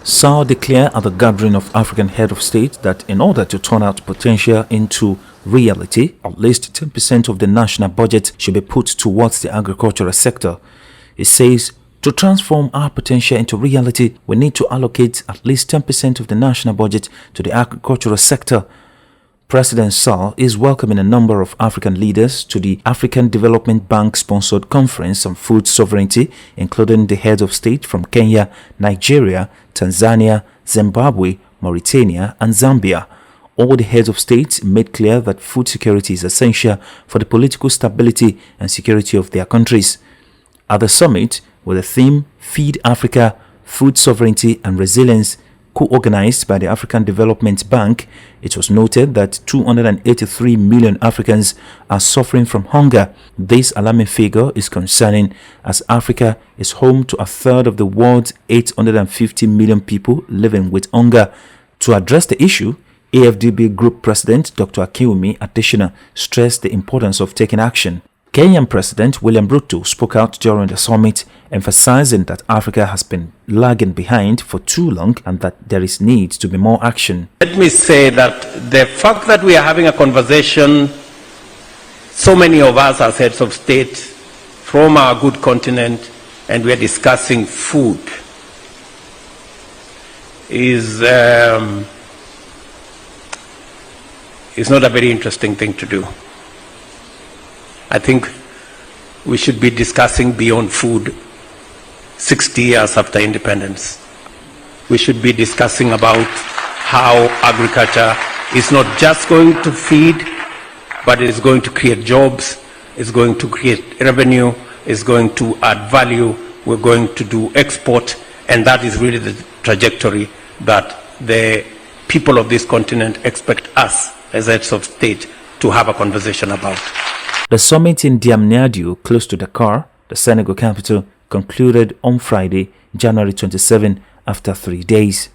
Sall declared at the gathering of African head of state that in order to turn out potential into reality, at least 10% of the national budget should be put towards the agricultural sector. He says, to transform our potential into reality, we need to allocate at least 10% of the national budget to the agricultural sector. President Sall is welcoming a number of African leaders to the African Development Bank-sponsored conference on food sovereignty, including the heads of state from Kenya, Nigeria, Tanzania, Zimbabwe, Mauritania, and Zambia. All the heads of state made clear that food security is essential for the political stability and security of their countries. At the summit, with the theme Feed Africa, Food Sovereignty and Resilience, co-organized by the African Development Bank, it was noted that 283 million Africans are suffering from hunger. This alarming figure is concerning as Africa is home to a third of the world's 850 million people living with hunger. To address the issue, AFDB Group President Dr. Akinwumi Adesina stressed the importance of taking action. Kenyan President William Ruto spoke out during the summit, emphasizing that Africa has been lagging behind for too long and that there is need to be more action. Let me say that the fact that we are having a conversation, so many of us as heads of state from our good continent, and we are discussing food, is not a very interesting thing to do. I think we should be discussing beyond food 60 years after independence. We should be discussing about how agriculture is not just going to feed, but it is going to create jobs, it's going to create revenue, it's going to add value, we're going to do export, and that is really the trajectory that the people of this continent expect us as heads of state to have a conversation about. The summit in Diamniadio, close to Dakar, the Senegal capital, concluded on Friday, January 27, after 3 days.